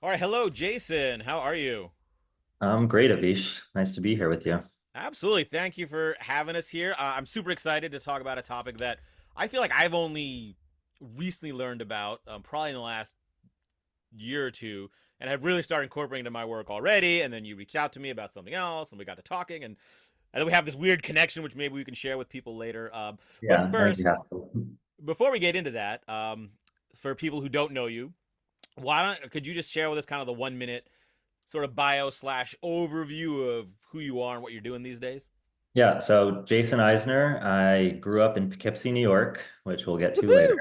All right, hello, Jason. How are you? I'm great, Avish. Nice to be here with you. Absolutely. Thank you for having us here. I'm super excited to talk about a topic that I feel like I've only recently learned about, probably in the last year or two, and have really started incorporating into my work already. And then you reached out to me about something else, and we got to talking, and then we have this weird connection, which maybe we can share with people later. But Yeah, I think we first, have to. before we get into that, for people who don't know you, could you just share with us kind of the 1 minute sort of bio slash overview of who you are and what you're doing these days? Yeah, so Jason Eisner, I grew up in Poughkeepsie, New York, which we'll get to later,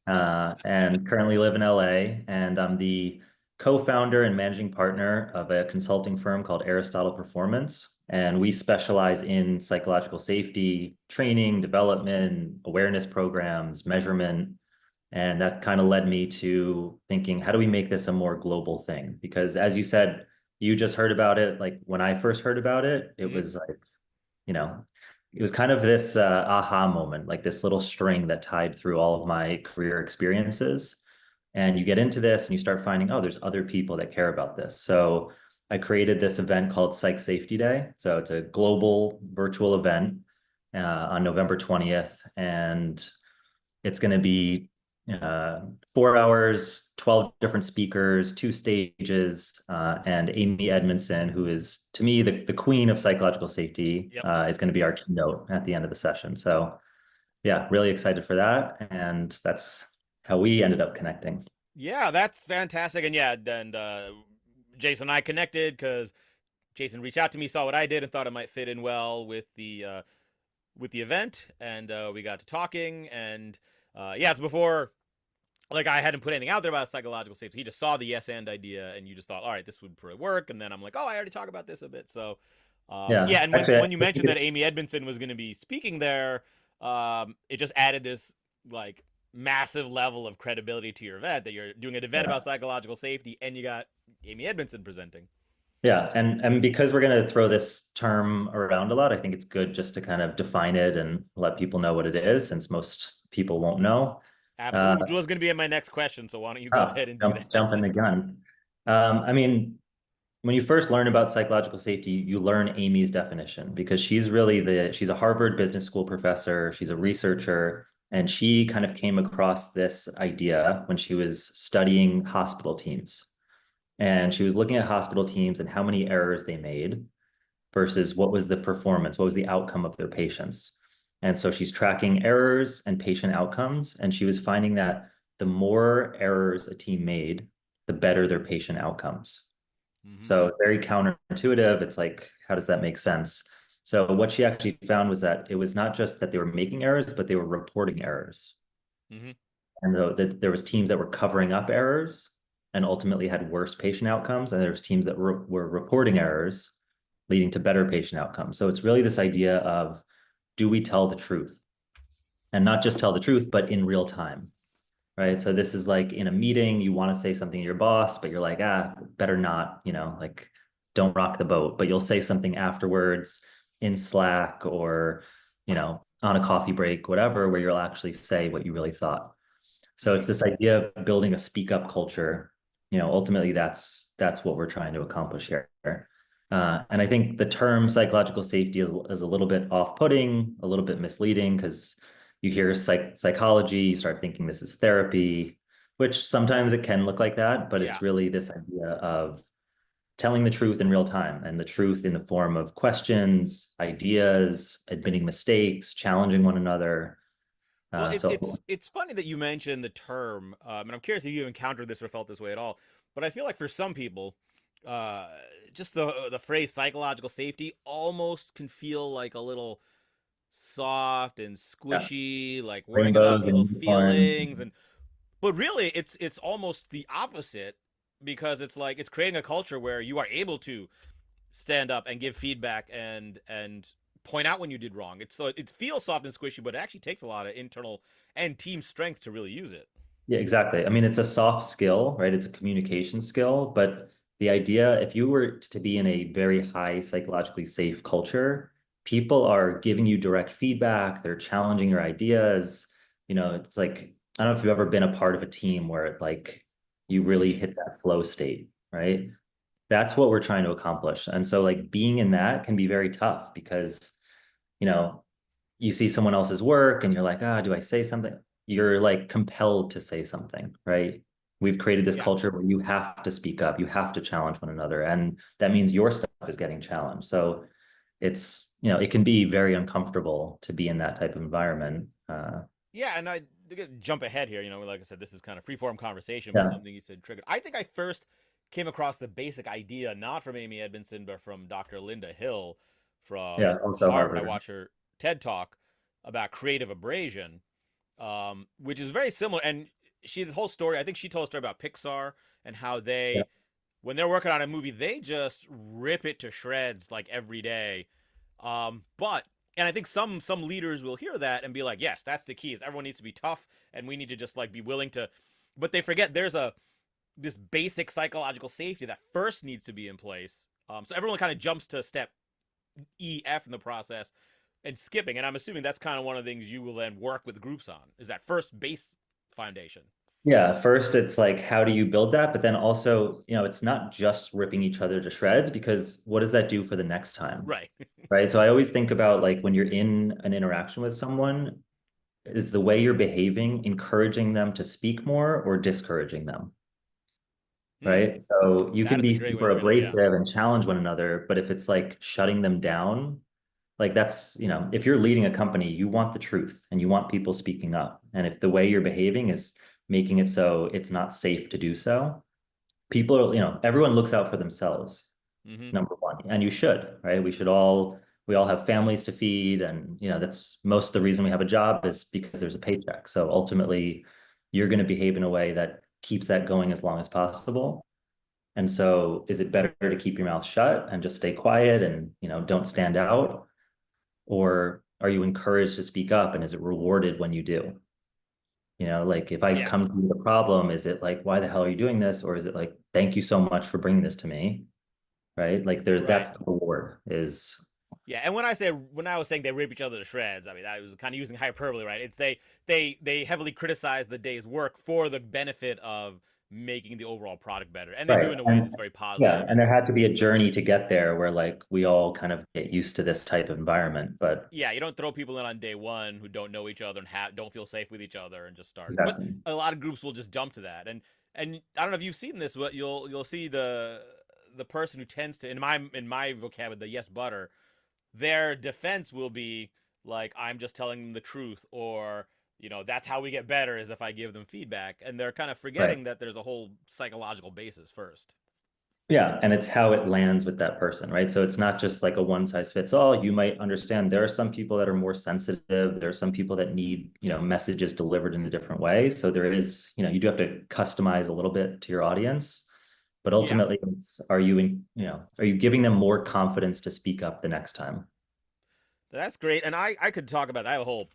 Woohoo! and currently live in LA. And I'm the co-founder and managing partner of a consulting firm called Aristotle Performance. And we specialize in psychological safety, training, development, awareness programs, measurement. And that kind of led me to thinking, how do we make this a more global thing? Because as you said, you just heard about it. Like when I first heard about it, it Mm-hmm. was like, you know, it was kind of this aha moment, like this little string that tied through all of my career experiences. And you get into this and you start finding, oh, there's other people that care about this. So I created this event called Psych Safety Day. So it's a global virtual event on November 20th. And it's going to be 4 hours, 12 different speakers, two stages, and Amy Edmondson, who is to me the queen of psychological safety, Yep. is going to be our keynote at the end of the session. So yeah, really excited for that. And that's how we ended up connecting. Yeah, that's fantastic. And yeah, and Jason and I connected because Jason reached out to me, saw what I did, and thought it might fit in well with the event, and we got to talking. And yeah, it's before like I hadn't put anything out there about psychological safety. He just saw the yes and idea, and you just thought, all right, this would probably work. And then I'm like, oh, I already talked about this a bit. So Yeah, yeah, and actually, when you mentioned that Amy Edmondson was going to be speaking there, it just added this like massive level of credibility to your event that you're doing an event yeah. about psychological safety, and you got Amy Edmondson presenting. Yeah, and because we're going to throw this term around a lot, I think it's good just to kind of define it and let people know what it is, since most people won't know. Uh, Absolutely, which was going to be in my next question. So why don't you go oh, ahead and do that? jump in the gun. I mean, when you first learn about psychological safety, you learn Amy's definition because she's a Harvard Business School professor, she's a researcher, and she kind of came across this idea when she was studying hospital teams. And she was looking at hospital teams and how many errors they made versus what was the performance, what was the outcome of their patients. And so she's tracking errors and patient outcomes. And she was finding that the more errors a team made, the better their patient outcomes. Mm-hmm. So very counterintuitive. It's like, how does that make sense? So what she actually found was that it was not just that they were making errors, but they were reporting errors. Mm-hmm. And there was teams that were covering up errors and ultimately had worse patient outcomes, and there was teams that were reporting errors, leading to better patient outcomes. So it's really this idea of, do we tell the truth? And not just tell the truth, but in real time, right? So this is like in a meeting, you want to say something to your boss, but you're like, better not, like don't rock the boat. But you'll say something afterwards in Slack or, on a coffee break, whatever, where you'll actually say what you really thought. So Mm-hmm. it's this idea of building a speak up culture. Ultimately that's what we're trying to accomplish here. And I think the term psychological safety is a little bit off-putting, a little bit misleading because you hear psychology, you start thinking this is therapy, which sometimes it can look like that, but Yeah. it's really this idea of telling the truth in real time and the truth in the form of questions, ideas, admitting mistakes, challenging one another. Well, it's So it's it's funny that you mentioned the term, and I'm curious if you encountered this or felt this way at all. But I feel like for some people, uh, just the phrase psychological safety almost can feel like a little soft and yeah, squishy, like worrying about rainbows and people's unicorns. feelings, and but really it's almost the opposite because it's like it's creating a culture where you are able to stand up and give feedback and point out when you did wrong. It's so it feels soft and squishy, but it actually takes a lot of internal and team strength to really use it. Yeah, exactly. I mean, it's a soft skill, right? It's a communication skill, but the idea, if you were to be in a very high psychologically safe culture, people are giving you direct feedback, they're challenging your ideas. It's like, I don't know if you've ever been a part of a team where like you really hit that flow state. right? That's what we're trying to accomplish. And so like being in that can be very tough because, you know, you see someone else's work and you're like, ah, do I say something? You're like compelled to say something, right? We've created this Yeah. culture where you have to speak up, you have to challenge one another. And that means your stuff is getting challenged. So it's, you know, it can be very uncomfortable to be in that type of environment. Yeah, and I to jump ahead here. Like I said, this is kind of freeform conversation, but Yeah. something you said triggered. I think I first came across the basic idea not from Amy Edmondson, but from Dr. Linda Hill Yeah. from Also Harvard. I Harvard. watched her TED talk about creative abrasion, which is very similar. And she this whole story. I think she told a story about Pixar and how Yeah. when they're working on a movie, they just rip it to shreds like every day. But and I think some leaders will hear that and be like, yes, that's the key. Is everyone needs to be tough, and we need to just like be willing to. But they forget there's a this basic psychological safety that first needs to be in place. So everyone kind of jumps to step EF in the process and skipping. And I'm assuming that's kind of one of the things you will then work with groups on is that first base foundation. Yeah, first it's like how do you build that? But then also, you know, it's not just ripping each other to shreds because what does that do for the next time? Right. Right. So I always think about like when you're in an interaction with someone, is the way you're behaving encouraging them to speak more or discouraging them? Hmm. Right. So you That can is a be great way to super look at it. Yeah. abrasive and challenge one another, but if it's like shutting them down, like that's, you know, if you're leading a company, you want the truth and you want people speaking up. And if the way you're behaving is making it so it's not safe to do so, people are, you know, everyone looks out for themselves, Mm-hmm. number one, and you should, right? We all have families to feed, and you know that's most of the reason we have a job is because there's a paycheck. So ultimately, you're going to behave in a way that keeps that going as long as possible. And so, is it better to keep your mouth shut and just stay quiet and you know don't stand out, or are you encouraged to speak up, and is it rewarded when you do? You know, like if I Yeah. come to you with a problem, is it like, why the hell are you doing this? Or is it like, thank you so much for bringing this to me? Right. Like Right. that's the reward is, Yeah, and when I was saying they rip each other to shreds, I mean I was kind of using hyperbole, right? It's they heavily criticize the day's work for the benefit of making the overall product better, and they do right. in a way And that's very yeah. positive. And And there had to be a journey to get there where like we all kind of get used to this type of environment. But yeah, you don't throw people in on day one who don't know each other and don't feel safe with each other and just start. But exactly. a lot of groups will just jump to that, and I don't know if you've seen this, but you'll see the person who tends to in my vocabulary the yes butter their defense will be like I'm just telling them the truth or that's how we get better is if I give them feedback and they're kind of Right. forgetting that there's a whole psychological basis first. Yeah. And it's how it lands with that person, right? So it's not just like a one size fits all. You might understand there are some people that are more sensitive. There are some people that need, you know, messages delivered in a different way. So there is, you know, you do have to customize a little bit to your audience. But Yeah, ultimately, it's are you in, you know, are you giving them more confidence to speak up the next time? that's great. And I could talk about that. I have a whole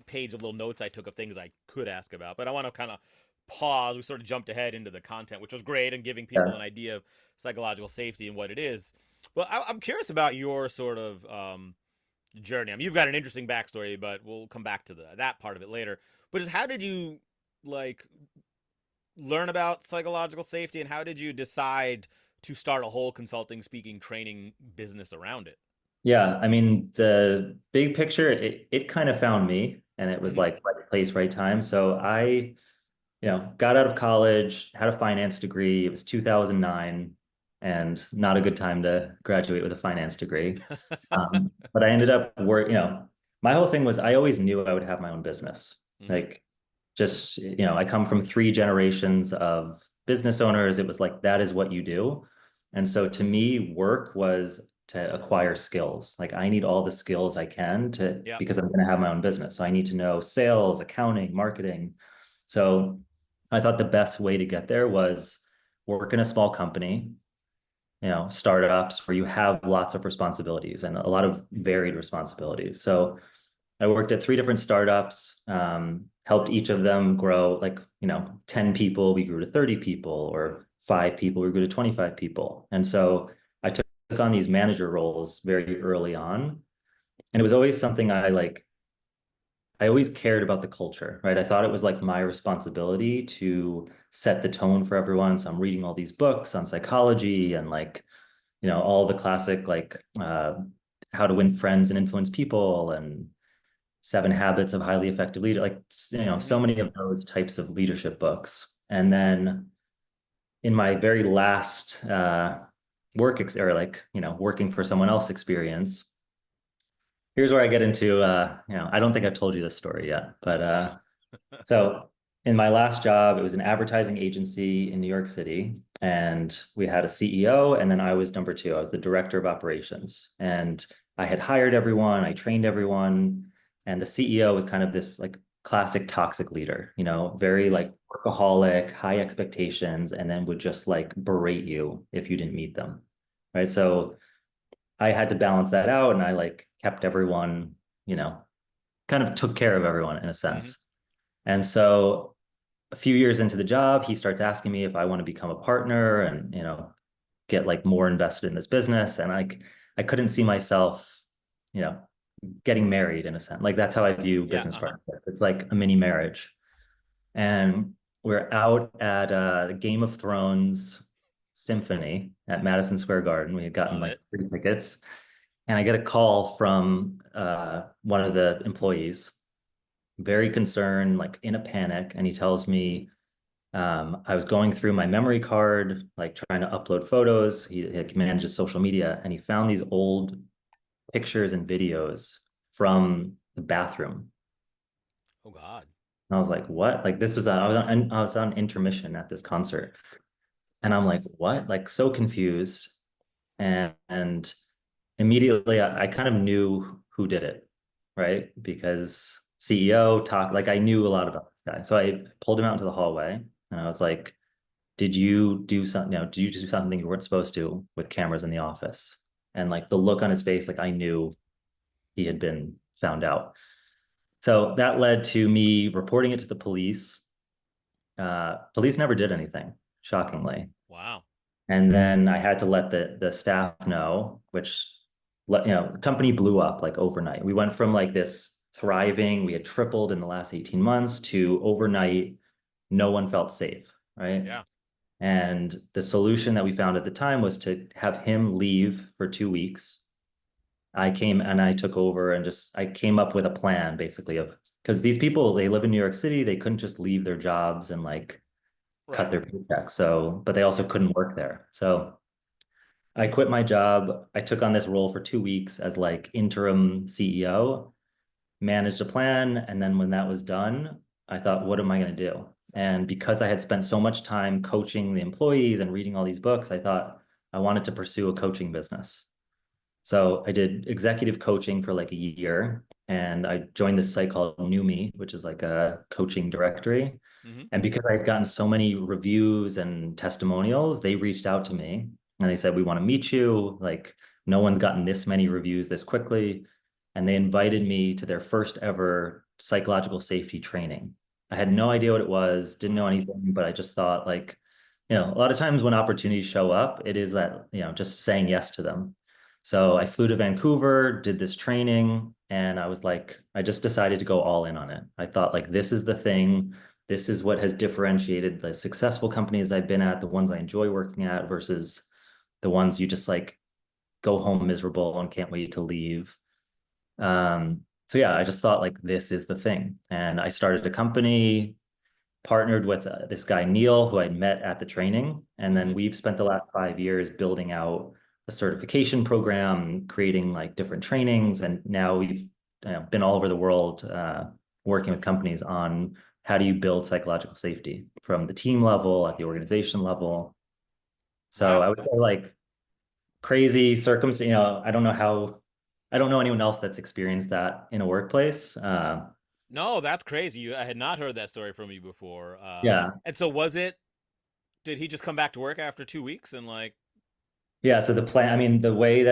page of little notes I took of things I could ask about, but I want to kind of pause. We sort of jumped ahead into the content, which was great and giving people Yeah. an idea of psychological safety and what it is. But I'm curious about your sort of journey. I mean, you've got an interesting backstory, but we'll come back to that part of it later. But just how did you like learn about psychological safety, and how did you decide to start a whole consulting, speaking, training business around it? Yeah. I mean, the big picture, it kind of found me and it was Mm-hmm. like right place, right time. So I, you know, got out of college, had a finance degree. It was 2009 and not a good time to graduate with a finance degree. But I ended up you know, my whole thing was I always knew I would have my own business. Mm-hmm. Like just, you know, I come from three generations of business owners. It was like, that is what you do. And so to me, work was to acquire skills. Like I need all the skills I can to, Yep. because I'm going to have my own business. So I need to know sales, accounting, marketing. So I thought the best way to get there was work in a small company, you know, startups where you have lots of responsibilities and a lot of varied responsibilities. So I worked at three different startups, helped each of them grow like, you know, 10 people, we grew to 30 people, or 5 people, we grew to 25 people. And so I took on these manager roles very early on. And it was always something I always cared about the culture, right? I thought it was like my responsibility to set the tone for everyone. So I'm reading all these books on psychology and like, all the classic like how to win friends and influence people and Seven Habits of Highly Effective Leader, like, Mm-hmm. so many of those types of leadership books. And then in my very last or like, working for someone else experience, here's where I get into, I don't think I've told you this story yet, but so in my last job, it was an advertising agency in New York City, and we had a CEO, and then I was number two. I was the director of operations, and I had hired everyone, I trained everyone, and the CEO was kind of this like classic toxic leader, very Mm-hmm. like workaholic, high expectations, and then would just like berate you if you didn't meet them. Right. So I had to balance that out, and I like kept everyone, kind of took care of everyone in a Mm-hmm. sense. And so a few years into the job, he starts asking me if I want to become a partner and, get like more invested in this business. And I couldn't see myself, you know, getting married in a sense. Like that's how I view Yeah. business Uh-huh. partnership. It's like a mini marriage. And we're out at the Game of Thrones symphony at Madison Square Garden. We had gotten Love like it. 3 tickets. And I get a call from one of the employees, very concerned, like in a panic. And he tells me, I was going through my memory card, like trying to upload photos. He manages social media, and he found these old pictures and videos from the bathroom. Oh God. And I was like, "What?" Like this was I was on intermission at this concert, and I'm like, "What?" Like so confused, and immediately I kind of knew who did it, right? Because CEO talked like I knew a lot about this guy, so I pulled him out into the hallway, and I was like, did you do something, did you do something you weren't supposed to with cameras in the office? And like the look on his face, like I knew he had been found out. So that led to me reporting it to the police. Police never did anything, shockingly. Wow. And then I had to let the staff know, which the company blew up like overnight. We went from like this thriving, we had tripled in the last 18 months to overnight, no one felt safe, right? Yeah. And the solution that we found at the time was to have him leave for 2 weeks. I came and I took over and just I came up with a plan basically of because these people they live in New York City, they couldn't just leave their jobs and like cut Right. their paycheck. So, but they also couldn't work there. So I quit my job. I took on this role for 2 weeks as like interim CEO, managed a plan. And then when that was done, I thought, what am I going to do? And because I had spent so much time coaching the employees and reading all these books, I thought I wanted to pursue a coaching business. So I did executive coaching for like a year, and I joined this site called Numi, which is like a coaching directory. Mm-hmm. And because I had gotten so many reviews and testimonials, they reached out to me and they said, we want to meet you. Like, no one's gotten this many reviews this quickly. And they invited me to their first ever psychological safety training. I had no idea what it was, didn't know Wow. anything, but I just thought, like, a lot of times when opportunities show up, it is that, just saying yes to them. So I flew to Vancouver, did this training, and I was like, I just decided to go all in on it. I thought, like, this is the thing. This is what has differentiated the successful companies I've been at, the ones I enjoy working at versus the ones you just like go home miserable and can't wait to leave. So yeah, I just thought like this is the thing. And I started a company, partnered with this guy, Neil, who I'd met at the training. And Mm-hmm. then we've spent the last 5 years building out a certification program, creating like different trainings. And now we've been all over the world working with companies on how do you build psychological safety from the team level at the organization level. So I Wow. would say That's like crazy circumstance, I don't know anyone else that's experienced that in a workplace. no, that's crazy. I had not heard that story from you before. Yeah. And so was it? Did he just come back to work after 2 weeks and like? Yeah, so the plan, I mean, the way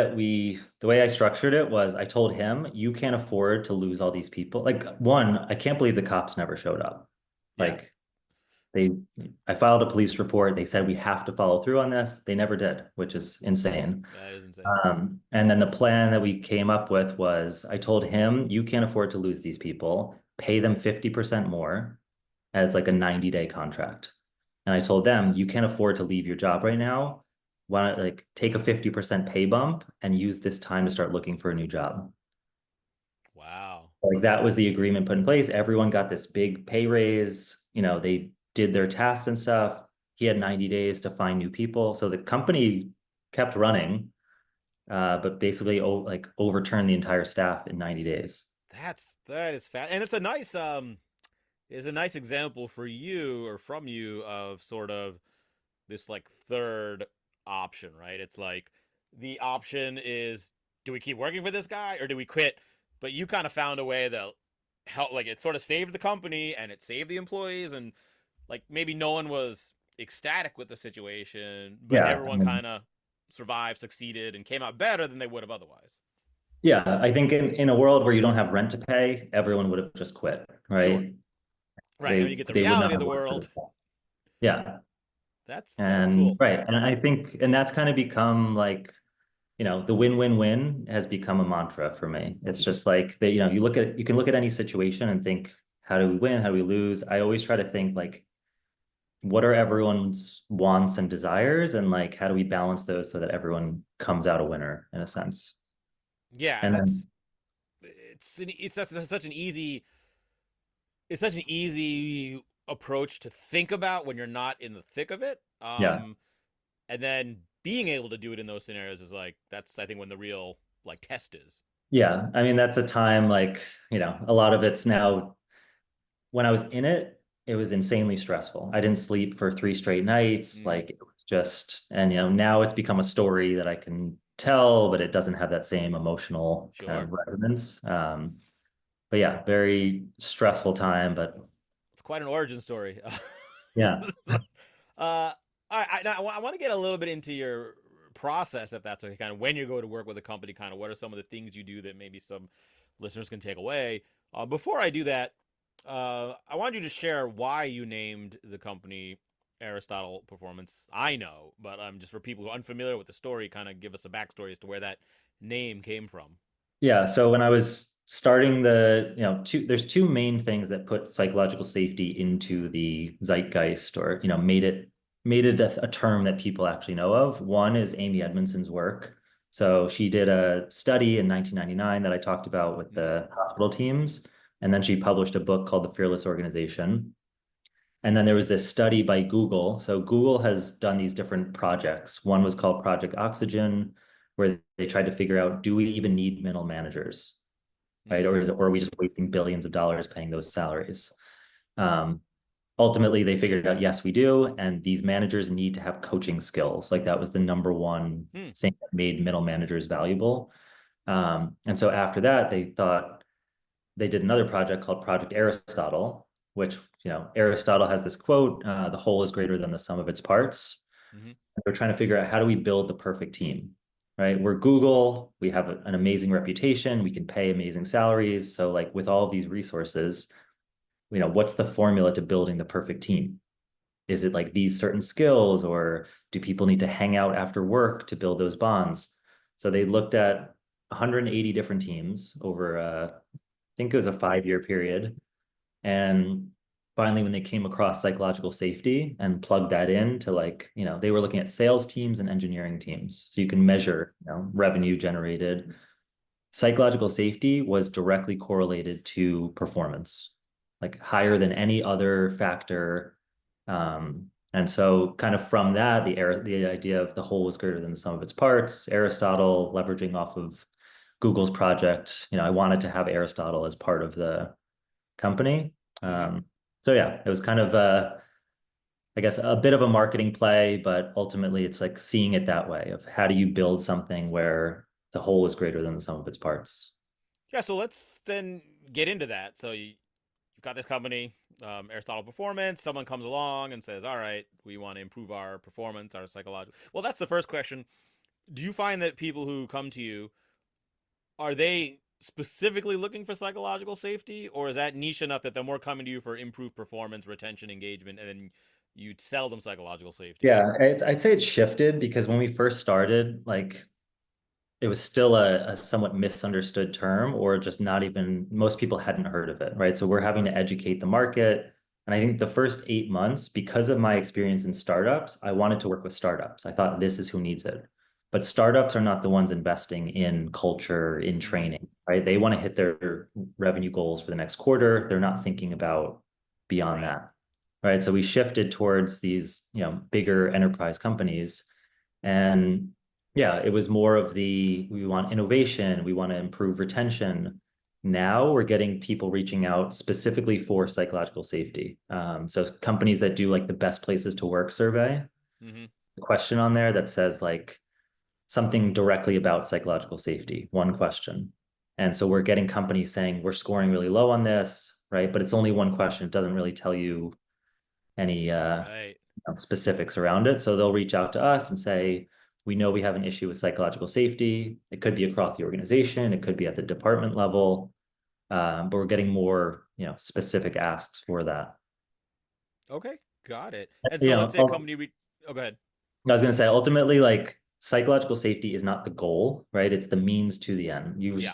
I structured it was I told him, you can't afford to lose all these people. Like, one, I can't believe the cops never showed up. Yeah, Like, they, I filed a police report. They said we have to follow through on this. They never did, which is insane. that is insane. And then the plan that we came up with was I told him, you can't afford to lose these people, pay them 50% more as like a 90-day contract. And I told them, you can't afford to leave your job right now. Why not like take a 50% pay bump and use this time to start looking for a new job? Wow. Like that was the agreement put in place. Everyone got this big pay raise. They did their tasks and stuff. He had 90 days to find new people. So the company kept running, but basically like overturned the entire staff in 90 days. That is fat, and it's a nice example for you or from you of sort of this like third option, right? It's like the option is, do we keep working for this guy or do we quit? But you kind of found a way that help, like it sort of saved the company and it saved the employees, and like maybe no one was ecstatic with the situation, but Yeah. everyone kind of survived, succeeded, and came out better than they would have otherwise. Yeah. I think in a world where you don't have rent to pay, everyone would have just quit, Sure. right? Right. And when you They get the they would not reality of have the worked for world, this stuff. Yeah. that's And cool. right. And I think, and that's kind of become like, the win-win-win has become a mantra for me. It's just like that, you can look at any situation and think, how do we win? How do we lose? I always try to think like, what are everyone's wants and desires? And like, how do we balance those so that everyone comes out a winner in a sense? Yeah, And then, that's such an easy it's such an easy approach to think about when you're not in the thick of it. yeah, And then being able to do it in those scenarios is like that's I think when the real like test is. yeah. I mean, that's a time like, a lot of it's now when I was in it, it was insanely stressful. I didn't sleep for 3 straight nights. Mm, Like it was just, and now it's become a story that I can tell, but it doesn't have that same emotional kind sure, of resonance. But yeah, very stressful time, but it's quite an origin story. yeah. All right, I want to get a little bit into your process, if that's okay. Kind of when you go to work with a company, kind of what are some of the things you do that maybe some listeners can take away. Before I do that, I wanted you to share why you named the company Aristotle Performance. I know, but just for people who are unfamiliar with the story, kind of give us a backstory as to where that name came from. Yeah. So when I was starting there's two main things that put psychological safety into the zeitgeist or, made it a term that people actually know of. One is Amy Edmondson's work. So she did a study in 1999 that I talked about with Mm-hmm. the hospital teams. And then she published a book called The Fearless Organization. And then there was this study by Google. So Google has done these different projects. One was called Project Oxygen, where they tried to figure out, do we even need middle managers, right? Mm-hmm. Or are we just wasting billions of dollars paying those salaries? Um, Ultimately, they figured out, yes, we do. And these managers need to have coaching skills. Like that was the number one Hmm. thing that made middle managers valuable. And so after that, they did another project called Project Aristotle, which, Aristotle has this quote, the whole is greater than the sum of its parts. Mm-hmm. They're trying to figure out, how do we build the perfect team, right? We're Google, we have an amazing reputation, we can pay amazing salaries. So like with all of these resources, what's the formula to building the perfect team? Is it like these certain skills, or do people need to hang out after work to build those bonds? So they looked at 180 different teams over, I think it was a 5-year period. And finally, when they came across psychological safety and plugged that in to like, they were looking at sales teams and engineering teams. So you can measure, revenue generated. Psychological safety was directly correlated to performance, like higher than any other factor. And so kind of from that, the idea of the whole is greater than the sum of its parts, Aristotle leveraging off of Google's project, I wanted to have Aristotle as part of the company. Mm-hmm. So yeah, it was kind of I guess a bit of a marketing play, but ultimately it's like seeing it that way of how do you build something where the whole is greater than the sum of its parts. Yeah, so let's then get into that. So you've got this company, Aristotle Performance. Someone comes along and says, "All right, we want to improve our performance, our psychological." Well, that's the first question. Do you find that people who come to you are they specifically looking for psychological safety, or is that niche enough that they're more coming to you for improved performance, retention, engagement, and then you sell them psychological safety? Yeah, I'd say it's shifted because when we first started, like it was still a somewhat misunderstood term, or just not even most people hadn't heard of it, right? So we're having to educate the market. And I think the first 8 months, because of my experience in startups, I wanted to work with startups. I thought this is who needs it. But startups are not the ones investing in culture, in Mm-hmm. training, right? They want to hit their revenue goals for the next quarter. They're not thinking about beyond Right. that, right? So we shifted towards these, bigger enterprise companies. And yeah, it was more of we want innovation, we want to improve retention. Now we're getting people reaching out specifically for psychological safety. So companies that do like the best places to work survey, Mm-hmm. a question on there that says like something directly about psychological safety, one question. And so we're getting companies saying we're scoring really low on this, right? But it's only one question. It doesn't really tell you any Right. specifics around it. So they'll reach out to us and say, we know we have an issue with psychological safety. It could be across the organization, it could be at the department level, but we're getting more, specific asks for that. Okay. Got it. And You so let's know, say a company oh, go ahead. I was going to say, ultimately, like psychological safety is not the goal, right? It's the means to the end. You Yeah.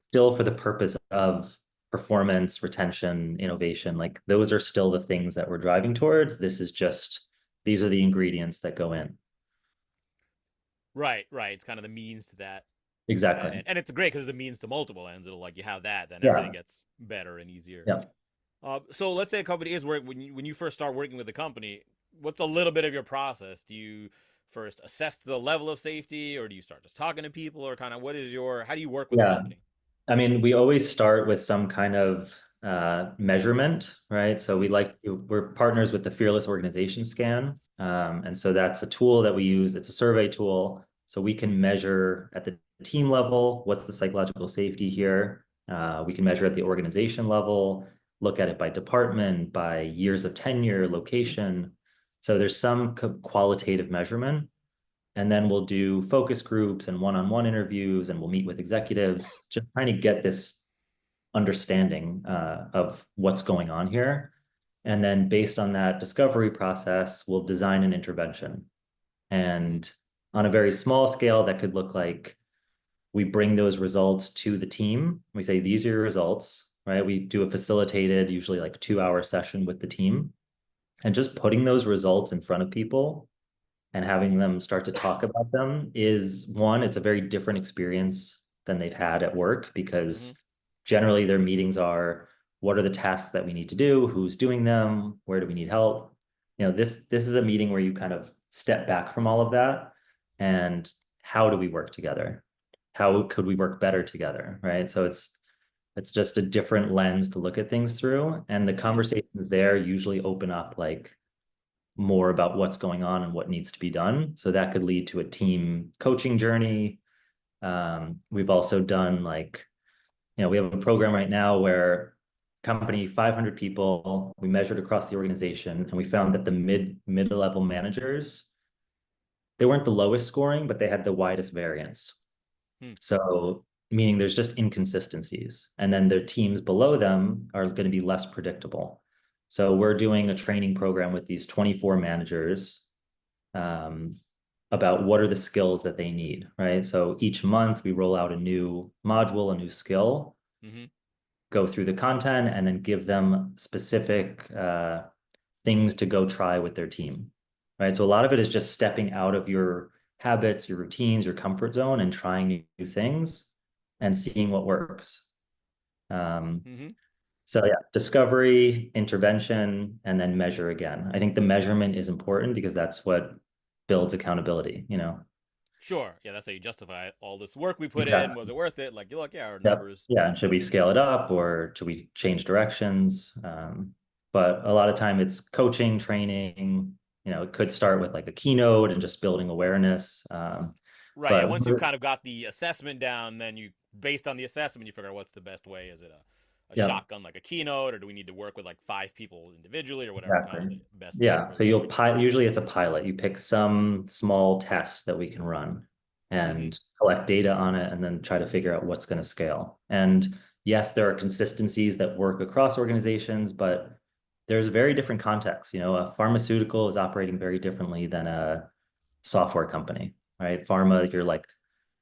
still, for the purpose of performance, retention, innovation, like those are still the things that we're driving towards. These are the ingredients that go in. Right. Right. It's kind of the means to that Exactly. end, and it's great because it's a means to multiple ends. It'll like you have that, then everything Yeah. gets better and easier. Yeah. So let's say a company is work when you first start working with a company. What's a little bit of your process? Do you first assess the level of safety, or do you start just talking to people, or kind of what is your how do you work with a Yeah. company? I mean, we always start with some kind of measurement, right? So Mm-hmm. we're partners with the Fearless Organization Scan. And so that's a tool that we use. It's a survey tool. So we can measure at the team level, what's the psychological safety here? We can measure at the organization level, look at it by department, by years of tenure, location. So there's some qualitative measurement. And then we'll do focus groups and one-on-one interviews, and we'll meet with executives, just trying to get this understanding of what's going on here. And then based on that discovery process, we'll design an intervention. Mm-hmm. And on a very small scale, that could look like we bring those results to the team. We say, these are your results, right? We do a facilitated, usually like 2-hour session with the team. And just putting those results in front of people and having them start to talk about them is one, it's a very different experience than they've had at work Mm-hmm. because generally their meetings are what are the tasks that we need to do, who's doing them, where do we need help. This is a meeting where you kind of step back from all of that and how do we work together? How could we work better together, right? So it's just a different lens to look at things through, and the Mm-hmm. conversations there usually open up like more about what's going on and what needs to be done. So that could lead to a team coaching journey. We've also done like, we have a program right now where company 500 people, we measured across the organization, and we found that the mid-level managers, they weren't the lowest scoring, but they had the widest variance. Hmm. So meaning there's just inconsistencies. And then their teams below them are going to be less predictable. So we're doing a training program with these 24 managers um, about what are the skills that they need, right? So each month we roll out a new module, a new skill, Mm-hmm. go through the content, and then give them specific things to go try with their team, right? So a lot of it is just stepping out of your habits, your routines, your comfort zone, and trying new things and seeing what works. Um, Mm-hmm. so yeah, discovery, intervention, and then measure again. I think the measurement is important because that's what builds accountability. Sure. Yeah, that's how you justify it. All this work we put in. Was Exactly. it worth it? Like you look, yeah, our Yep. numbers. Yeah. And should we scale it up or should we change directions? But a lot of time it's coaching, training. It could start with like a keynote and just building awareness. Right. Yeah. But Once you've kind of got the assessment down, then you, based on the assessment, you figure out what's the best way. Is it a yeah, shotgun like a keynote, or do we need to work with like 5 people individually, or whatever kind of exactly. the best Yeah. So approach is? you'll pilot, usually it's a pilot. You pick some small test that we can run Mm-hmm. and collect data on it and then try to figure out what's going to scale. And yes, there are consistencies that work across organizations, but there's very different contexts. A pharmaceutical is operating very differently than a software company, right? Pharma, you're like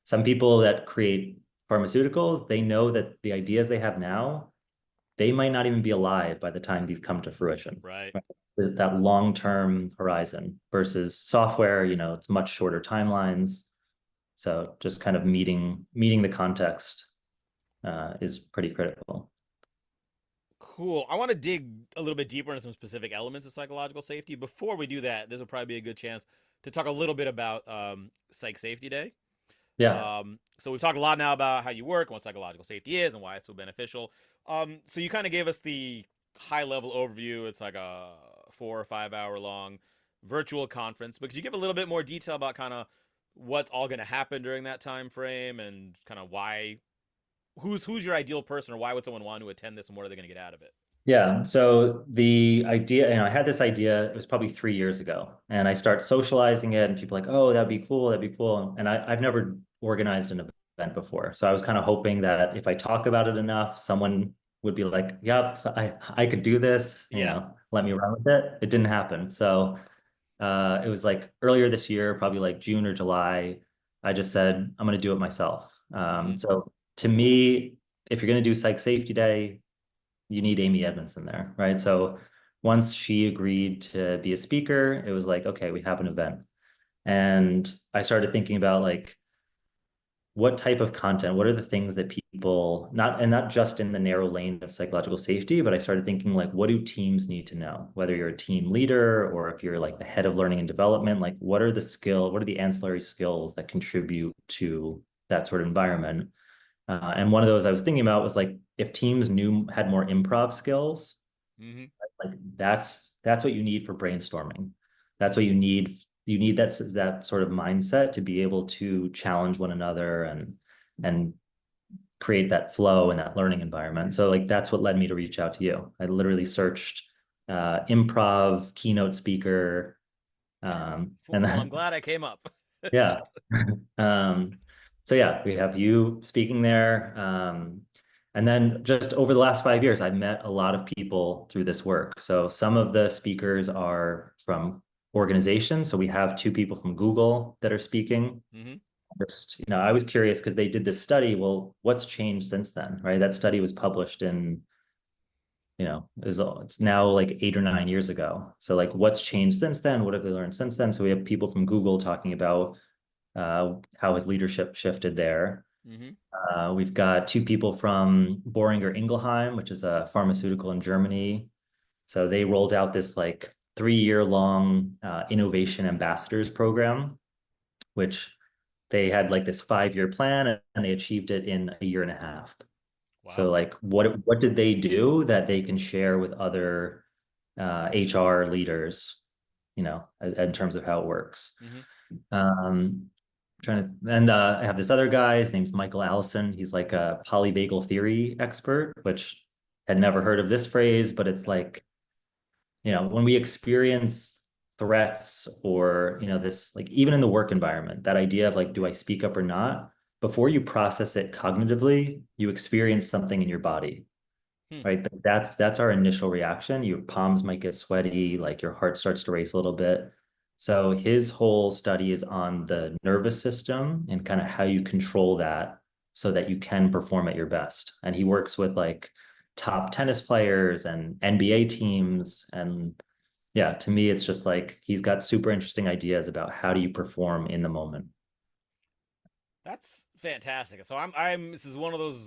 some people that create pharmaceuticals, they know that the ideas they have now they might not even be alive by the time these come to fruition. Right. Right? That long-term horizon versus software, it's much shorter timelines. So just kind of meeting the context is pretty critical. Cool. I want to dig a little bit deeper into some specific elements of psychological safety. Before we do that, this will probably be a good chance to talk a little bit about Psych Safety Day. Yeah. So we've talked a lot now about how you work and what psychological safety is and why it's so beneficial. So you kind of gave us the high level overview. It's like a 4 or 5 hour long virtual conference. But could you give a little bit more detail about kind of what's all going to happen during that time frame and kind of why who's your ideal person or why would someone want to attend this and what are they going to get out of it? Yeah. So the idea, I had this idea, it was probably 3 years ago, and I start socializing it, and people are like, oh, that'd be cool. That'd be cool. And I've never organized an event before. So I was kind of hoping that if I talk about it enough, someone would be like, yep, I could do this, Yeah. let me run with it. It didn't happen. So it was like earlier this year, probably like June or July. I just said, I'm going to do it myself. Mm-hmm. So to me, if you're going to do Psych Safety Day, you need Amy Edmondson there, right? So once she agreed to be a speaker, it was like, okay, we have an event. And I started thinking about like what type of content, what are the things that people not just in the narrow lane of psychological safety, but I started thinking like, what do teams need to know? Whether you're a team leader or if you're like the head of learning and development, like what are the ancillary skills that contribute to that sort of environment? And one of those I was thinking about was like if teams had more improv skills, Mm-hmm. like that's what you need for brainstorming. That's what you need. You need that sort of mindset to be able to challenge one another and create that flow and that learning environment. So like that's what led me to reach out to you. I literally searched improv keynote speaker, and Well, I'm then glad I came up. yeah. Um, so yeah, we have you speaking there. And then just over the last 5 years, I've met a lot of people through this work. So some of the speakers are from organizations. So we have two people from Google that are speaking. Mm-hmm. Just, I was curious because they did this study. Well, what's changed since then, right? That study was published in, it's now like 8 or 9 years ago. So like what's changed since then? What have they learned since then? So we have people from Google talking about how his leadership shifted there. Mm-hmm. We've got two people from Boehringer Ingelheim, which is a pharmaceutical in Germany. So they rolled out this like 3 year long innovation ambassadors program, which they had like this 5 year plan and they achieved it in a year and a half. So Wow. like what did they do that they can share with other HR leaders, in terms of how it works? Mm-hmm. Um, trying to, and I have this other guy. His name's Michael Allison. He's like a polyvagal theory expert, which had never heard of this phrase, but it's like, when we experience threats or, this, like even in the work environment, that idea of like, do I speak up or not? Before you process it cognitively, you experience something in your body, Hmm. right? That's our initial reaction. Your palms might get sweaty, like your heart starts to race a little bit. So his whole study is on the nervous system and kind of how you control that so that you can perform at your best. And he works with like top tennis players and NBA teams. And yeah, to me, it's just like he's got super interesting ideas about how do you perform in the moment. That's fantastic. So I'm this is one of those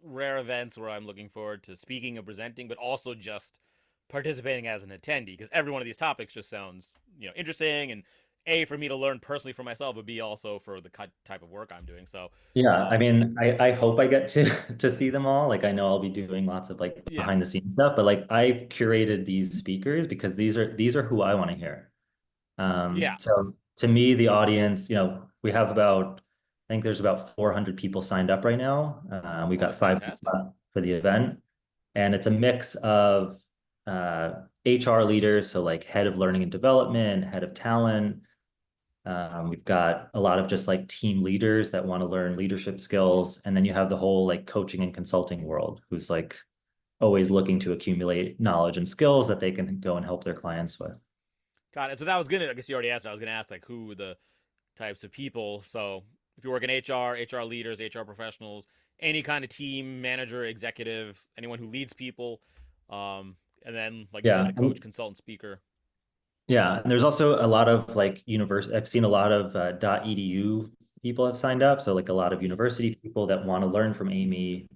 rare events where I'm looking forward to speaking and presenting, but also just participating as an attendee because every one of these topics just sounds, interesting and A for me to learn personally for myself, but B also for the type of work I'm doing. So, Yeah, I um mean, I hope I get to to see them all. Like I know I'll be doing lots of like yeah. behind the scenes stuff, but like I've curated these speakers because these are who I want to hear. Yeah. So to me, the audience, we have about, I think there's about 400 people signed up right now. We Oh, got that's five fantastic. people for the event, and it's a mix of HR leaders, so like head of learning and development, head of talent. We've got a lot of just like team leaders that want to learn leadership skills. And then you have the whole like coaching and consulting world who's like always looking to accumulate knowledge and skills that they can go and help their clients with. Got it. So that was gonna I guess you already asked. I was gonna ask like who the types of people. So if you work in HR, HR leaders, HR professionals, any kind of team, manager, executive, anyone who leads people. And then, like you said, Yeah. the coach, consultant, speaker. Yeah, and there's also a lot of like university. I've seen a lot of .edu people have signed up. So like a lot of Mm-hmm. university people that want to learn from Amy.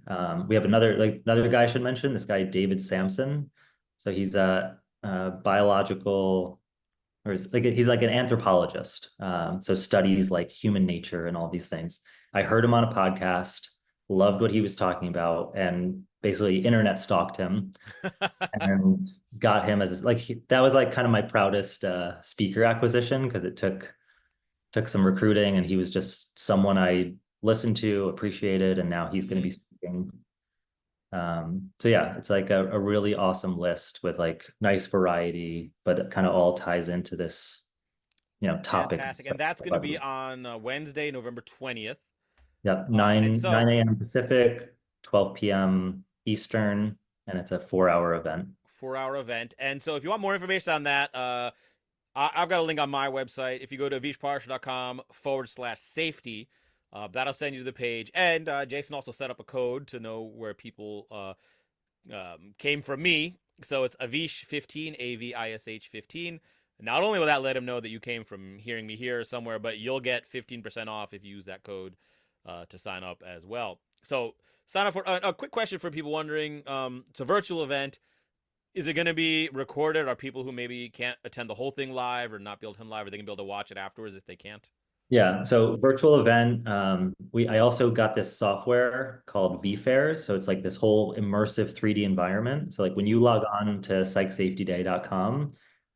We have another guy I should mention. This guy David Sampson. So he's a biological, or he's like an anthropologist. So studies like human nature and all these things. I heard him on a podcast, loved what he was talking about, and basically internet stalked him and got him as like that was like kind of my proudest speaker acquisition because it took some recruiting and he was just someone I listened to, appreciated, and now he's going to Mm-hmm. be speaking. So yeah, it's like a really awesome list with like nice variety, but it kind of all ties into this, topic. Fantastic. And that's going to be on Wednesday, November 20th. Yep, And 9 so, a.m. Pacific, 12 p.m. Eastern, and it's a 4-hour event. 4 hour event. And so, if you want more information on that, I've got a link on my website. If you go to avishparashar.com/safety, that'll send you to the page. And Jason also set up a code to know where people came from me. So it's Avish 15, AVISH 15. Not only will that let him know that you came from hearing me here somewhere, but you'll get 15% off if you use that code to sign up as well. So sign up for a quick question for people wondering. It's a virtual event. Is it going to be recorded? Are people who maybe can't attend the whole thing live or not be able to attend live, are they going to be able to watch it afterwards if they can't? Yeah, so virtual event, I also got this software called vFairs. So it's like this whole immersive 3D environment. So like when you log on to psychsafetyday.com,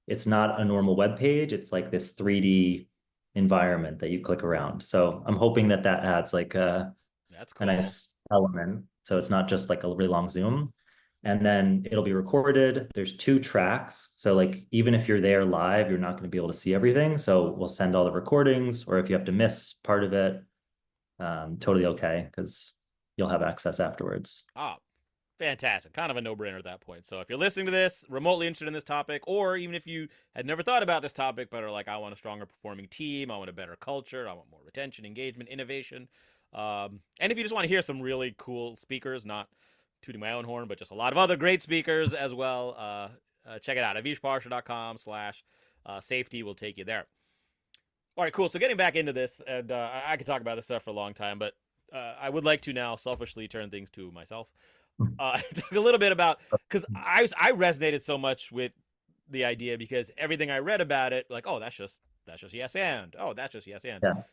it's not a normal web page. It's like this 3D environment that you click around. So I'm hoping that that adds like That's a cool. nice element. So it's not just like a really long Zoom. And then it'll be recorded. There's 2 tracks. So like even if you're there live, you're not going to be able to see everything. So we'll send all the recordings, or if you have to miss part of it, totally okay, because you'll have access afterwards. Ah, fantastic. Kind of a no-brainer at that point. So if you're listening to this, remotely interested in this topic, or even if you had never thought about this topic but are like, I want a stronger performing team, I want a better culture, I want more retention, engagement, innovation, and if you just want to hear some really cool speakers, not tooting my own horn, but just a lot of other great speakers as well, check it out. avishparsha.com/safety will take you there. All right, cool. So getting back into this, and I could talk about this stuff for a long time, but I would like to now selfishly turn things to myself. Talk a little bit about, because I resonated so much with the idea because everything I read about it, like, oh, that's just yes and, oh, that's just yes and. Yeah.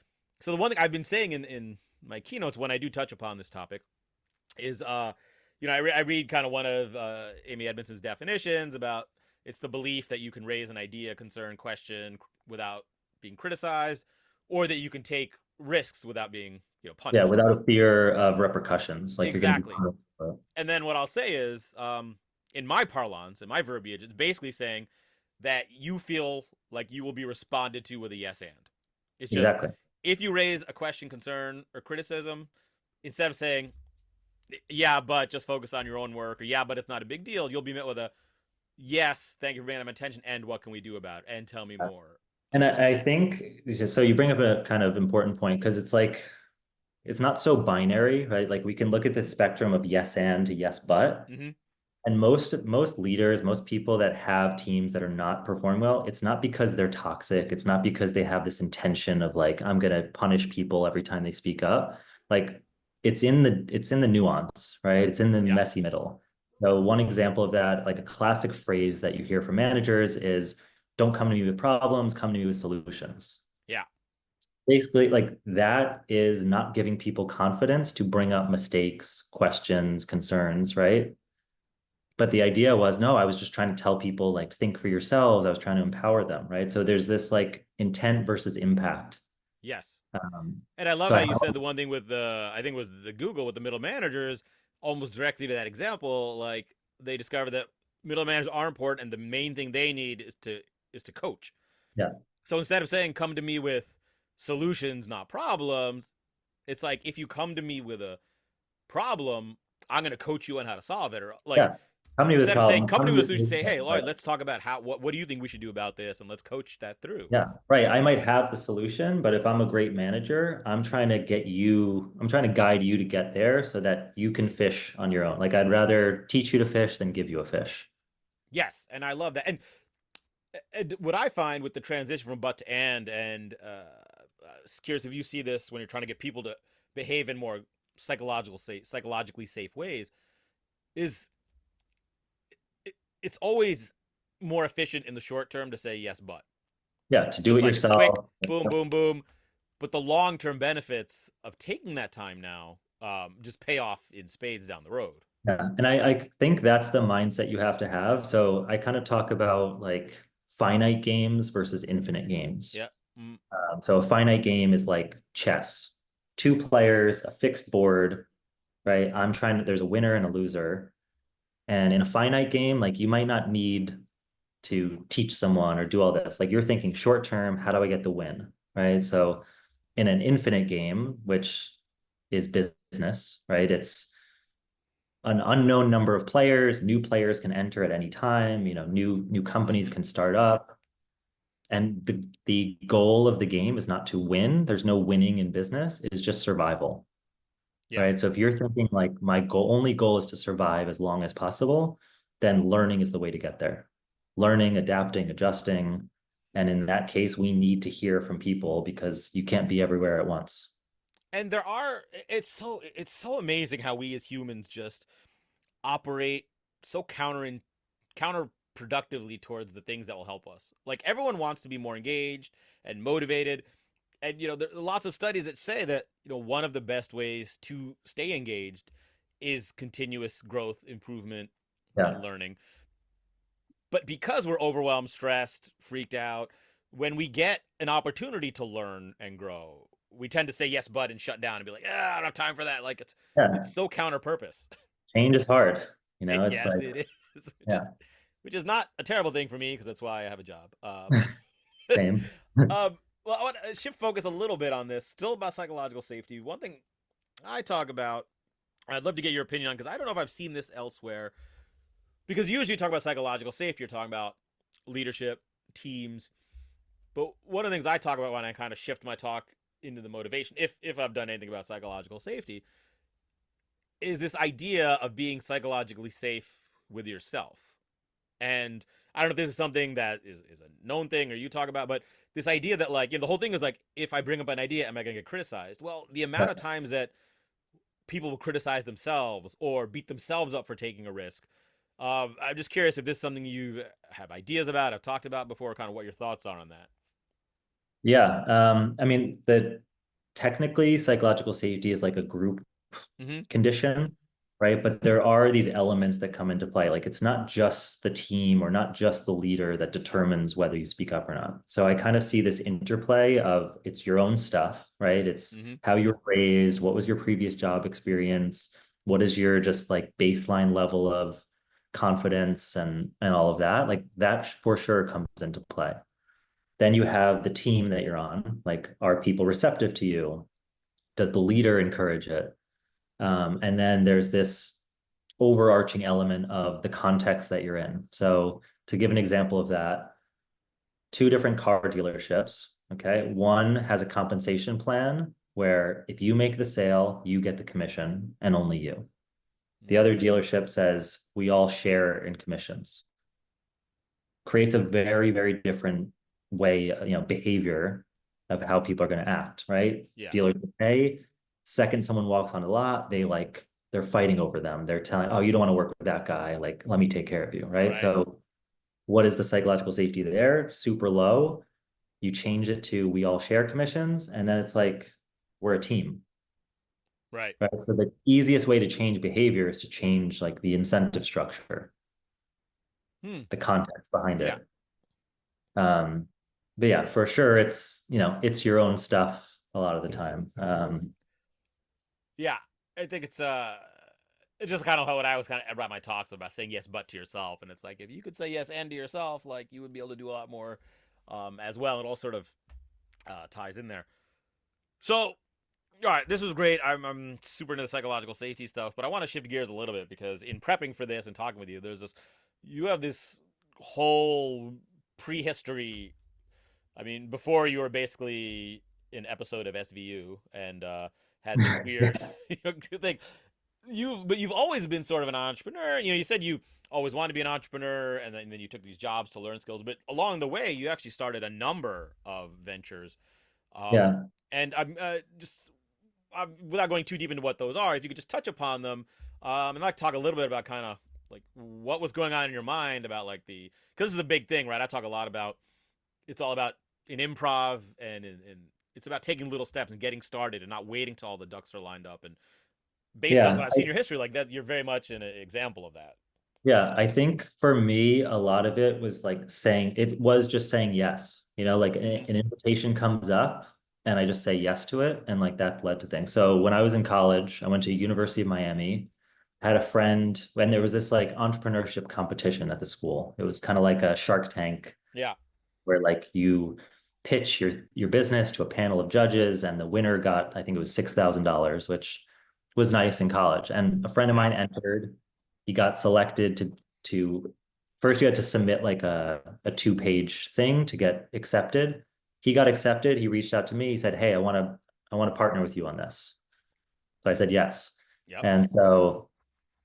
So the one thing I've been saying in my keynotes when I do touch upon this topic is, I read kind of one of Amy Edmondson's definitions about it's the belief that you can raise an idea, concern, question without being criticized, or that you can take risks without being Yeah, punished. without a fear of repercussions, like you're going to be Exactly. punished for it. And then what I'll say is, in my parlance, in my verbiage, it's basically saying that you feel like you will be responded to with a yes and. It's just Exactly. if you raise a question, concern, or criticism, instead of saying, yeah, but just focus on your own work, or yeah, but it's not a big deal, you'll be met with a yes, thank you for bringing my attention, and what can we do about it? And tell me more. And I think so. You bring up a kind of important point because it's like it's not so binary, right? Like we can look at the spectrum of yes and to yes but. Mm-hmm. And most leaders, most people that have teams that are not performing well, it's not because they're toxic. It's not because they have this intention of like, I'm gonna punish people every time they speak up. Like it's in the nuance, right? It's in the Yeah. messy middle. So one example of that, like a classic phrase that you hear from managers is, don't come to me with problems, come to me with solutions. Yeah. Basically, like that is not giving people confidence to bring up mistakes, questions, concerns, right? But the idea was, no, I was just trying to tell people like think for yourselves. I was trying to empower them, right? So there's this like intent versus impact. Yes. Um, And I love so how I, you said the one thing with the, I think it was the Google with the middle managers, almost directly to that example. Like they discovered that middle managers are important, and the main thing they need is to coach. yeah, So instead of saying come to me with solutions, not problems, it's like if you come to me with a problem, I'm going to coach you on how to solve it, or like yeah, Come to me with Instead of saying, problems, come come to to me me with a with solution, say, solutions. hey, Lloyd, let's talk about what do you think we should do about this, and let's coach that through. Yeah, right. I might have the solution, but if I'm a great manager, I'm trying to guide you to get there so that you can fish on your own. Like I'd rather teach you to fish than give you a fish. Yes, and I love that. And what I find with the transition from but to and curious if you see this when you're trying to get people to behave in more psychologically safe ways, is it's always more efficient in the short term to say yes, but Yeah, to do just it like it's quick, yourself. boom, boom, boom. But the long term benefits of taking that time now just pay off in spades down the road. Yeah. And I think that's the mindset you have to have. So I kind of talk about like finite games versus infinite games. Yeah. Mm, So a finite game is like chess, two players, a fixed board, right? There's a winner and a loser. And in a finite game, like you might not need to teach someone or do all this. Like you're thinking short term, how do I get the win? Right. So in an infinite game, which is business, right? It's an unknown number of players, new players can enter at any time, new companies mm-hmm. can start up. And the goal of the game is not to win. There's no winning in business, it's just survival. Yeah. Right. So if you're thinking like my only goal is to survive as long as possible, then learning is the way to get there. Learning, adapting, adjusting. And in that case, we need to hear from people because you can't be everywhere at once. And there are it's so amazing how we as humans just operate so counterproductively towards the things that will help us. Like everyone wants to be more engaged and motivated, and there are lots of studies that say that one of the best ways to stay engaged is continuous growth, improvement, and Yeah. learning. But because we're overwhelmed, stressed, freaked out, when we get an opportunity to learn and grow, we tend to say yes, but and shut down and be like, I don't have time for that. Like it's Yeah. so counter purpose. Change is hard. It's Yes, like, it is, yeah, which is not a terrible thing for me because that's why I have a job. same. Um, well, I want to shift focus a little bit on this. Still about psychological safety. One thing I talk about, I'd love to get your opinion on because I don't know if I've seen this elsewhere. Because usually you talk about psychological safety, you're talking about leadership, teams. But one of the things I talk about when I kind of shift my talk into the motivation, if I've done anything about psychological safety, is this idea of being psychologically safe with yourself. And I don't know if this is something that is a known thing or you talk about, but this idea that like the whole thing is like if I bring up an idea, am I going to get criticized? Well, the amount of times that people will criticize themselves or beat themselves up for taking a risk. I'm just curious if this is something you have ideas about, have talked about before, kind of what your thoughts are on that. Yeah. I mean, the technically psychological safety is like a group Mm-hmm. condition, right? But there are these elements that come into play. Like it's not just the team or not just the leader that determines whether you speak up or not. So I kind of see this interplay of it's your own stuff, right? It's Mm-hmm. how you were raised, what was your previous job experience, what is your just like baseline level of confidence and all of that. Like that for sure comes into play. Then you have the team that you're on. Like, are people receptive to you? Does the leader encourage it? And then there's this overarching element of the context that you're in. So, to give an example of that, two different car dealerships. Okay. One has a compensation plan where if you make the sale, you get the commission and only you. The Mm-hmm. other dealership says we all share in commissions. Creates a very, very different way, behavior of how people are going to act, right? Yeah. Dealers pay. Second, someone walks on the lot, they're fighting over them. They're telling, oh, you don't want to work with that guy. Like, let me take care of you, right? Right. So, what is the psychological safety there? Super low. You change it to we all share commissions, and then it's like we're a team, Right. right? So the easiest way to change behavior is to change like the incentive structure, Hmm. the context behind Yeah. it. Um, but yeah, for sure, it's your own stuff a lot of the time. Yeah. I think it's just kind of how what I was kind of about my talks about saying yes but to yourself, and it's like if you could say yes and to yourself, like you would be able to do a lot more, as well. It all sort of ties in there. So All right, this was great. I'm super into the psychological safety stuff, but I want to shift gears a little bit because in prepping for this and talking with you, you have this whole prehistory. I mean, before you were basically an episode of SVU and had this weird thing. But you've always been sort of an entrepreneur. You said you always wanted to be an entrepreneur, and then you took these jobs to learn skills. But along the way, you actually started a number of ventures. Um, Yeah. and I'm just without going too deep into what those are, if you could just touch upon them, and I'd like to talk a little bit about kind of like what was going on in your mind about like because this is a big thing, right? I talk a lot about it's all about in improv and it's about taking little steps and getting started and not waiting till all the ducks are lined up. And based on what Yeah. I've seen in your history, like that, you're very much an example of that. Yeah, I think for me, a lot of it was like saying, it was just saying yes. Like Mm-hmm. an invitation comes up and I just say yes to it. And like that led to things. So when I was in college, I went to University of Miami, had a friend, when there was this like entrepreneurship competition at the school. It was kind of like a Shark Tank Yeah. where like you pitch your business to a panel of judges and the winner got, I think it was $6,000, which was nice in college. And a friend of Yeah. mine entered, he got selected to first you had to submit like a two-page thing to get accepted. He got accepted. He reached out to me. He said, "Hey, I want to partner with you on this." So I said yes. Yep. And so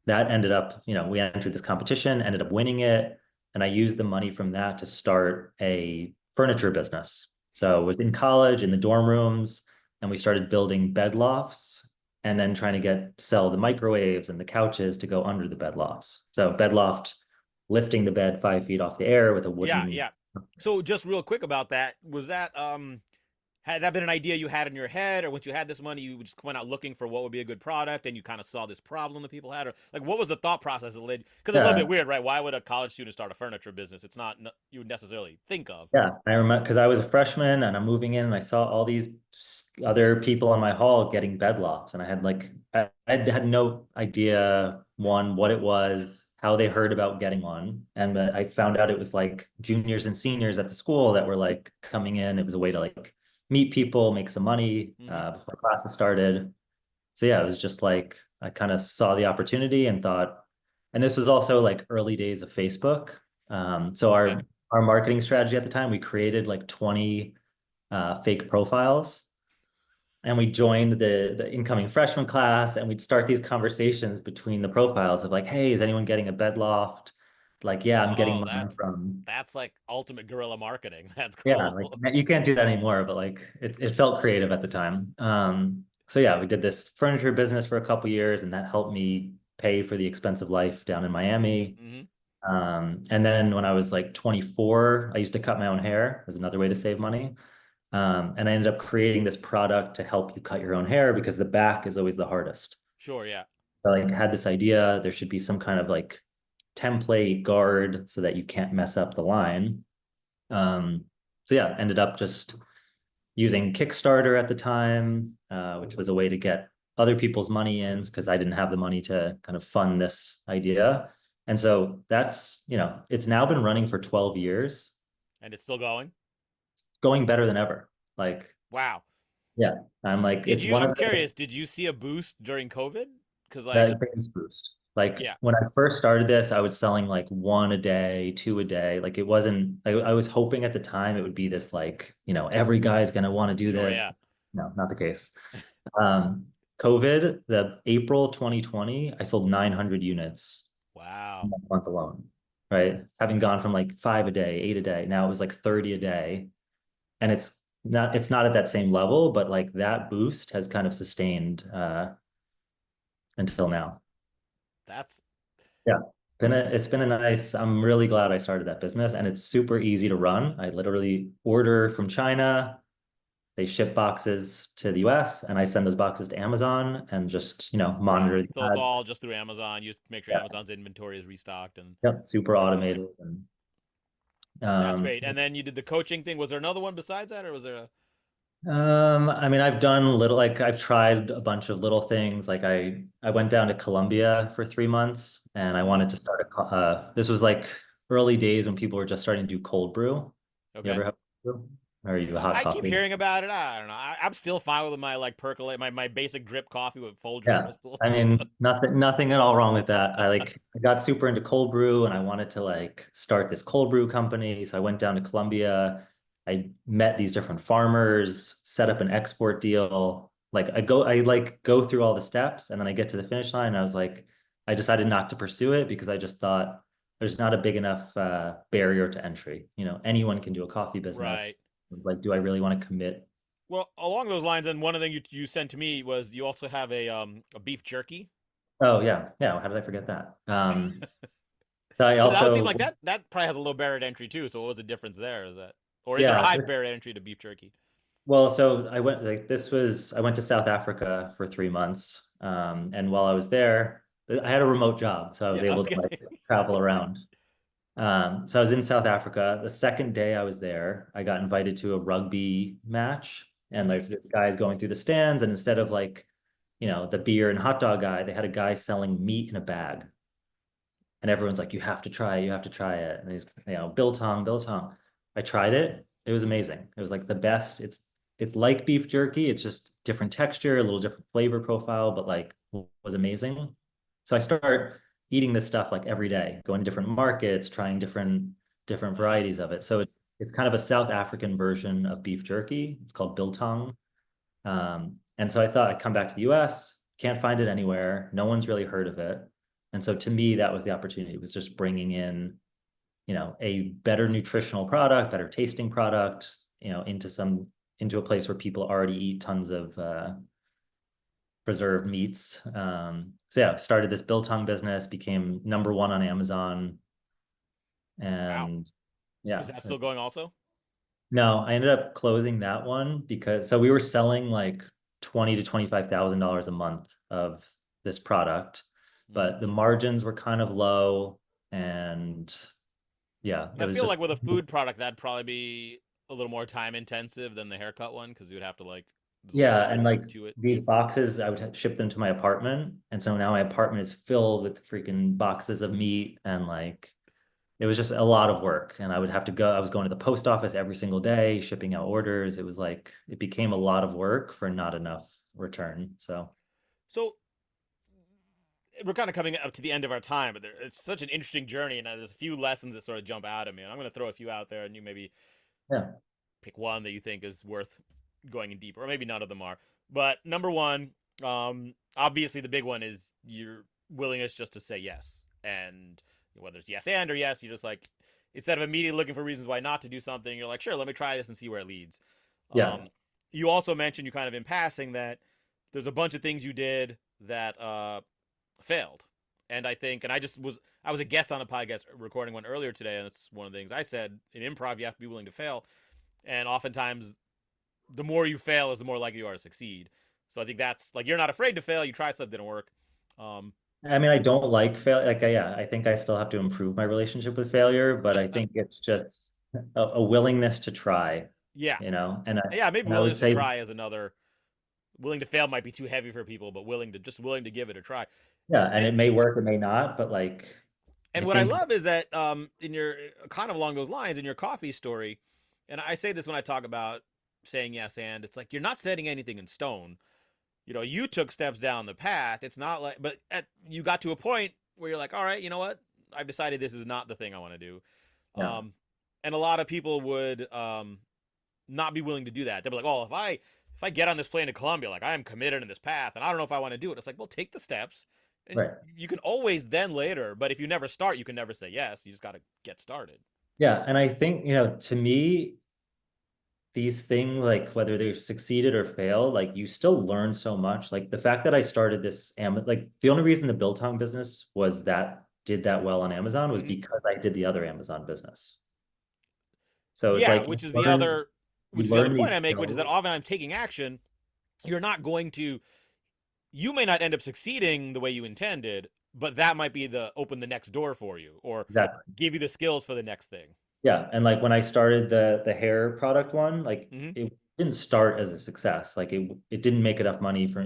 that ended up, we entered this competition, ended up winning it. And I used the money from that to start a furniture business. So I was in college in the dorm rooms and we started building bed lofts and then trying to sell the microwaves and the couches to go under the bed lofts. So bed loft, lifting the bed 5 feet off the air with a Yeah. wooden. Yeah. So just real quick about that, was that had that been an idea you had in your head, or once you had this money, you just went out looking for what would be a good product, and you kind of saw this problem that people had, or like what was the thought process that led? Because it's a little bit Yeah. weird, right? Why would a college student start a furniture business? It's not you would necessarily think of. Yeah, I remember because I was a freshman and I'm moving in and I saw all these other people in my hall getting bed lofts. And I had like, I had no idea, one, what it was, how they heard about getting one. And I found out it was like juniors and seniors at the school that were like coming in. It was a way to like meet people, make some money Mm-hmm. before classes started. So yeah, it was just like, I kind of saw the opportunity and thought, and this was also like early days of Facebook. So Okay. our marketing strategy at the time, we created like 20 fake profiles and we joined the incoming freshman class and we'd start these conversations between the profiles of like, hey, is anyone getting a bed loft? Like, yeah, I'm getting Oh, mine from, that's like ultimate guerrilla marketing. That's yeah, cool. like you can't do that anymore, but like it felt creative at the time. So yeah, we did this furniture business for a couple years and that helped me pay for the expensive life down in Miami. Mm-hmm. And then when I was like 24, I used to cut my own hair as another way to save money. And I ended up creating this product to help you cut your own hair because the back is always the hardest. Sure. Yeah. So I like had this idea, there should be some kind of like template guard so that you can't mess up the line. Um, so yeah, ended up just using Kickstarter at the time, which was a way to get other people's money in because I didn't have the money to kind of fund this idea. And so that's, it's now been running for 12 years, And it's still going. going better than ever. Like, Wow. yeah, I'm like, Did it's you? one I'm of the curious. Did you see a boost during COVID? Because like, that biggest boost. Like yeah. when I first started this, I was selling like one a day, two a day. Like it wasn't, I was hoping at the time it would be this like, every guy's gonna want to do Sure. this. Yeah. No, not the case. Um, COVID, the April 2020, I sold 900 units in Wow. that month alone, right? Having gone from like five a day, eight a day, now it was like 30 a day. And it's not at that same level, but like that boost has kind of sustained until now. That's Yeah. It's been a nice, I'm really glad I started that business and it's super easy to run. I literally order from China, they ship boxes to the US and I send those boxes to Amazon and just, wow. monitor the So it's ad. all just through Amazon. You just make sure Yeah. Amazon's inventory is restocked, and Yep. Super nice. automated. And That's um great. And then you did the coaching thing. Was there another one besides that, or was there a? I mean I've done little like I've tried a bunch of little things. Like I went down to Colombia for 3 months and I Mm-hmm. wanted to start this was like early days when people were just starting to do cold brew. You Okay. ever have cold brew? Or are you a hot I keep coffee? hearing about it. I don't know. I'm still fine with my like percolate, my basic drip coffee with Folgers Yeah. I crystals. mean, nothing at all wrong with that. I got super into cold brew and I wanted to like start this cold brew company. So I went down to Colombia. I met these different farmers, set up an export deal. I like go through all the steps and then I get to the finish line. And I was like, I decided not to pursue it because I just thought there's not a big enough barrier to entry. You know, anyone can do a coffee Right. business. It was like, do I really want to commit? Well, along those lines, and one of the things you sent to me was you also have a beef jerky. Oh yeah. Yeah. How did I forget that? So I But that would seem also, like that probably has a low barrier to entry too. So what was the difference there? Is that, or is there a yeah. high barrier to entry to beef jerky? Well, so I went to South Africa for 3 months. And while I was there, I had a remote job, so I was Yeah. able to Okay. like travel around. So I was in South Africa. The second day I was there, I got invited to a rugby match, and Hmm. there's this guy's going through the stands, and instead of like, the beer and hot dog guy, they had a guy selling meat in a bag. And everyone's like, you have to try it, you have to try it. And he's, biltong, biltong. I tried it. It was amazing. It was like the best. It's like beef jerky. It's just different texture, a little different flavor profile, but like was amazing. So I start eating this stuff like every day, going to different markets, trying different Wow. varieties of it. So it's kind of a South African version of beef jerky. It's called biltong. And so I thought I'd come back to the US, can't find it anywhere. No one's really heard of it. And so to me, that was the opportunity. It was just bringing in, a better nutritional product, better tasting product, into a place where people already eat tons of preserved meats. So yeah, started this biltong business, became number one on Amazon, Wow. and Is yeah. that still going also? No, I ended up closing that one because so we were selling like 20 to $25,000 a month of this product, Hmm. but the margins were kind of low and yeah, it I was feel like just with a food product, that'd probably be a little more time intensive than the haircut one because you would have to like, there's a lot yeah, and more like to it. these boxes, I would ship them to my apartment, and so now my apartment is filled with freaking boxes of meat and like it was just a lot of work and I was going to the post office every single day, shipping out orders. It was like it became a lot of work for not enough return. So, So we're kind of coming up to the end of our time, but it's such an interesting journey, and there's a few lessons that sort of jump out at me. And I'm going to throw a few out there, and you maybe yeah. pick one that you think is worth going in deeper, or maybe none of them are. But number one, obviously the big one is your willingness just to say yes, and whether it's yes and or yes, you just like instead of immediately looking for reasons why not to do something, you're like, sure, let me try this and see where it leads. Yeah. You also mentioned you kind of in passing that there's a bunch of things you did that failed. And I think, and I was a guest on a podcast recording one earlier today, and it's one of the things I said in improv, you have to be willing to fail. And oftentimes, the more you fail is the more likely you are to succeed. So I think that's like you're not afraid to fail. You try stuff that didn't work. Um, I mean, I don't like fail. Like, yeah, I think I still have to improve my relationship with failure, but I think it's just a willingness to try, yeah, yeah. Maybe and I would willingness to say, try is another. Willing to fail might be too heavy for people, but willing to give it a try. yeah, and And it may work, it may not, but like, I and what I think, love is that in your kind of along those lines in your coffee story, and I say this when I talk about saying yes and it's like you're not setting anything in stone. You took steps down the path. It's not like, but you got to a point where you're like, all right, you know what? I've decided this is not the thing I want to do. yeah, And a lot of people would not be willing to do that. They'd be like, oh, if I get on this plane to Colombia, like I am committed in this path, and I don't know if I want to do it. It's like, well, take the steps, and right. you can always then later. But if you never start, you can never say yes. You just got to get started. Yeah, and I think, to me, these things, like whether they've succeeded or failed, like you still learn so much. Like the fact that I started like the only reason the biltong business was that did that well on Amazon was Hmm. because I did the other Amazon business. So it's Yeah, like which you is the other learn point I these make, which is that skills. often I'm taking action. You're not going to. You may not end up succeeding the way you intended, but that might be the open the next door for you, or Exactly. give you the skills for the next thing. Yeah, and like when I started the hair product one, like Hmm. it didn't start as a success. Like it didn't make enough money for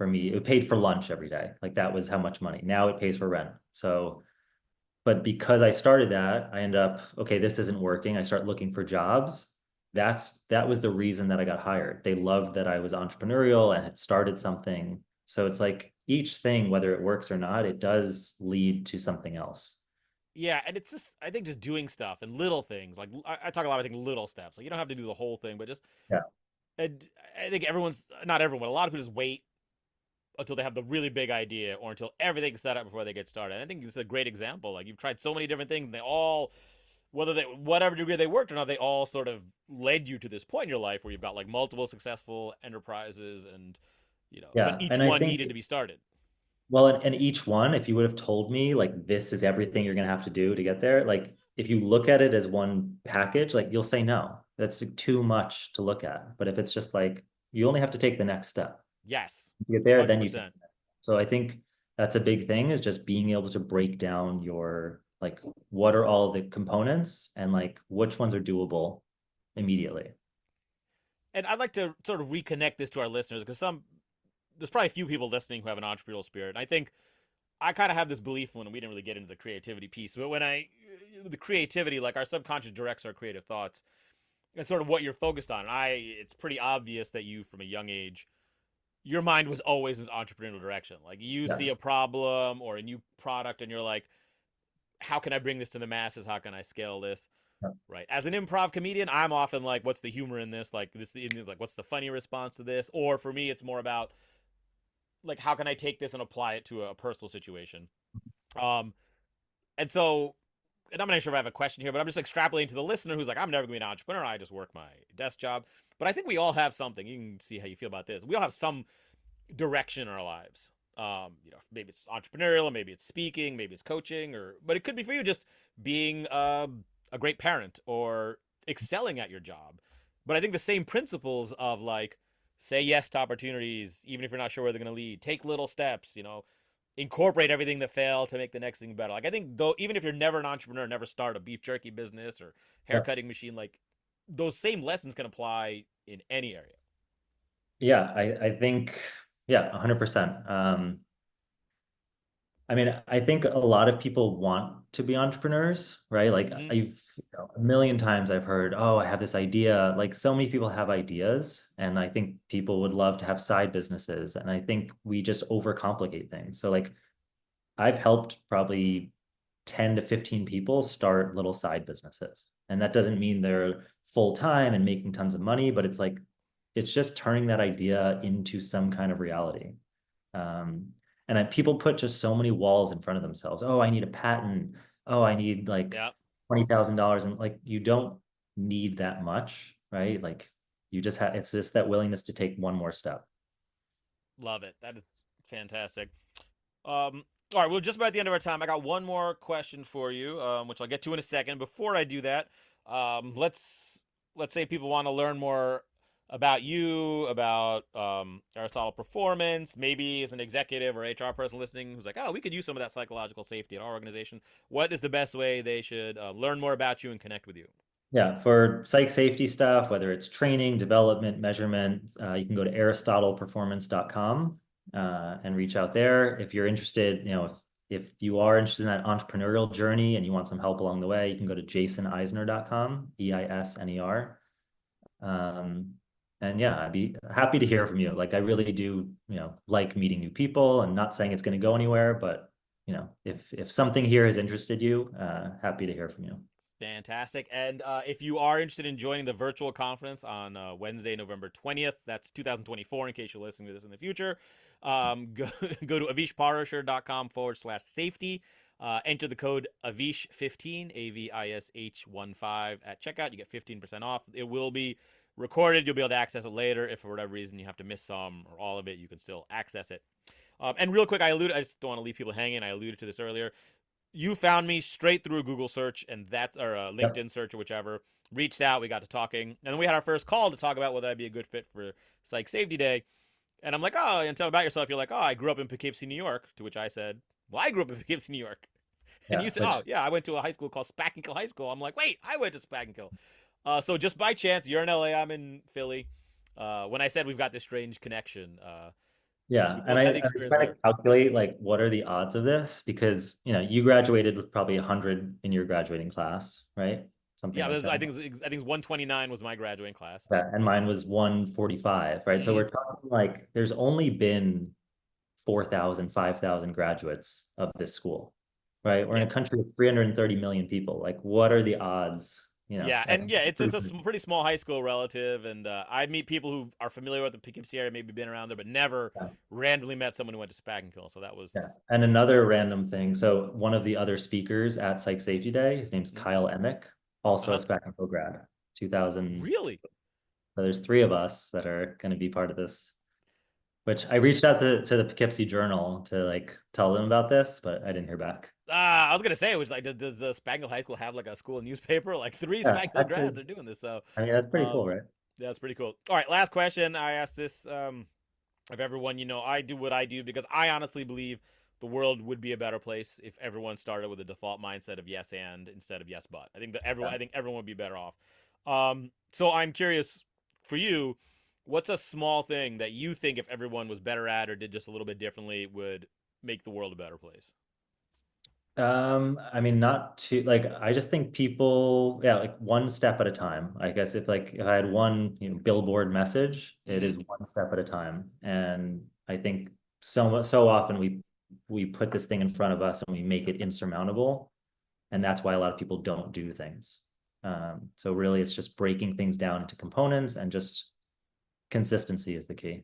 me. It paid for lunch every day. Like that was how much money. Now it pays for rent. So, but because I started that, I end up, okay, this isn't working. I start looking for jobs. that was the reason that I got hired. They loved that I was entrepreneurial and had started something. So it's like each thing, whether it works or not, it does lead to something else. Yeah, and it's just I think just doing stuff and little things. Like I talk a lot about taking little steps. Like you don't have to do the whole thing, but just Yeah. and I think everyone's not everyone. A lot of people just wait until they have the really big idea or until everything's set up before they get started. And I think it's a great example. Like you've tried so many different things, and they all, whether they whatever degree they worked or not, they all sort of led you to this point in your life where you've got like multiple successful enterprises, and but Yeah. each And I one think, needed to be started. well, and each one, if you would have told me like this is everything you're gonna have to do to get there, like if you look at it as one package, like you'll say no. That's too much to look at. But if it's just like you only have to take the next step. Yes, You get one there, hundred then you take. percent. So I think that's a big thing is just being able to break down your like what are all the components and like which ones are doable immediately. And I'd like to sort of reconnect this to our listeners because there's probably a few people listening who have an entrepreneurial spirit. And I think I kind of have this belief when we didn't really get into the creativity piece, but when the creativity, like our subconscious directs our creative thoughts and sort of what you're focused on. It's pretty obvious that you, from a young age, your mind was always in entrepreneurial direction. Like you Yeah. see a problem or a new product and you're like, how can I bring this to the masses? How can I scale this? Yeah. Right. As an improv comedian, I'm often like, what's the humor in this? Like what's the funny response to this? Or for me, it's more about like, how can I take this and apply it to a personal situation? Um, and so, and I'm not sure if I have a question here, but I'm just extrapolating to the listener who's like, I'm never gonna be an entrepreneur. I just work my desk job. But I think we all have something. You can see how you feel about this. We all have some direction in our lives. Maybe it's entrepreneurial, maybe it's speaking, maybe it's coaching, but it could be for you just being a great parent or excelling at your job. But I think the same principles of like say yes to opportunities, even if you're not sure where they're going to lead. Take little steps. Incorporate everything that failed to make the next thing better. Like I think though, even if you're never an entrepreneur, never start a beef jerky business or hair Yeah. cutting machine, like those same lessons can apply in any area. Yeah, I think, yeah, 100%. I mean, I think a lot of people want to be entrepreneurs, right? Like Mm-hmm. a million times I've heard, oh, I have this idea. Like so many people have ideas, and I think people would love to have side businesses. And I think we just overcomplicate things. So like I've helped probably 10 to 15 people start little side businesses. And that doesn't mean they're full time and making tons of money, but it's like it's just turning that idea into some kind of reality. Um, people put just so many walls in front of themselves. Oh, I need a patent. Oh, I need like Yeah. $20,000. And like, you don't need that much, right? Like you just have, it's just that willingness to take one more step. Love it. That is fantastic. All right, we're just about at the end of our time. I got one more question for you, which I'll get to in a second. Before I do that, let's say people want to learn more about you, about Aristotle performance, maybe as an executive or HR person listening who's like, oh, we could use some of that psychological safety at our organization. What is the best way they should learn more about you and connect with you? Yeah, for psych safety stuff, whether it's training, development, measurement, you can go to aristotleperformance.com and reach out there. If you're interested, if you are interested in that entrepreneurial journey and you want some help along the way, you can go to jasoneisner.com, Eisner. And yeah, I'd be happy to hear from you. Like I really do, like meeting new people and not saying it's going to go anywhere, but if something here has interested you, happy to hear from you. Fantastic. And if you are interested in joining the virtual conference on Wednesday, November 20th, that's 2024, in case you're listening to this in the future, go to avishparashar.com/safety. Enter the code AVISH15, AVISH15 at checkout. You get 15% off. It will be recorded. You'll be able to access it later. If for whatever reason you have to miss some or all of it, you can still access it. And real quick, I just don't want to leave people hanging. I alluded to this earlier. You found me straight through a Google search, and that's or a Yep. LinkedIn search or whichever. Reached out, we got to talking, and then we had our first call to talk about whether I'd be a good fit for Psych Safety Day. And I'm like, oh, and tell me about yourself. You're like, oh, I grew up in Poughkeepsie, New York. To which I said, well, I grew up in Poughkeepsie, New York. And Yeah. you said, oh, Which yeah, I went to a high school called Spackenkill High School. I'm like, wait, I went to Spackenkill. So just by chance, you're in LA, I'm in Philly. When I said we've got this strange connection, we Yeah, and both I had the was experience trying to there. calculate like what are the odds of this because you graduated with probably 100 in your graduating class, right? It's something Yeah, like there's, that. I think it's 129 was my graduating class. Yeah, and mine was 145, right? So Hmm. we're talking like there's only been 4,000, 5,000 graduates of this school, right? We're in Yeah. a country of 330 million people. Like, what are the odds? Yeah, and yeah, it's a pretty small high school relative, and I meet people who are familiar with the Poughkeepsie area, maybe been around there, but never Yeah, randomly met someone who went to Spackenkill. So that was yeah. And another random thing. So one of the other speakers at Psych Safety Day, his name's mm, Kyle Emick, also a uh-huh. Spackenkill grad, 2000. Really. So there's three of us that are going to be part of this. Which I That's reached out to the Poughkeepsie Journal to like tell them about this, but I didn't hear back. I was gonna say, it was like, does the Spangler High School have like a school newspaper? Like three Yeah, Spangler actually, grads are doing this, so I mean that's pretty um, cool, right? that's pretty cool. All right, last question. I asked this of everyone. I do what I do because I honestly believe the world would be a better place if everyone started with a default mindset of yes and instead of yes but. Yeah. I think everyone would be better off. So I'm curious for you, what's a small thing that you think if everyone was better at or did just a little bit differently would make the world a better place? I mean, not too like I just think people, yeah, like one step at a time. I guess if I had one, billboard message, it Mm-hmm. is one step at a time. And I think so often we put this thing in front of us and we make it insurmountable. And that's why a lot of people don't do things. So really it's just breaking things down into components and just consistency is the key.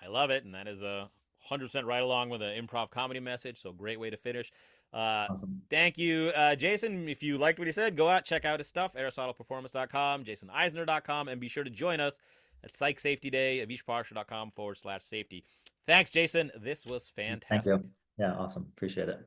I love it, and that is a 100% right along with an improv comedy message. So great way to finish. Uh, Awesome. Thank you, Jason. If you liked what he said, go out, check out his stuff, AristotlePerformance.com, JasonEisner.com, and be sure to join us at Psych Safety Day, AvishParashar.com/safety. Thanks, Jason. This was Thank fantastic. you. Yeah, awesome. Appreciate it.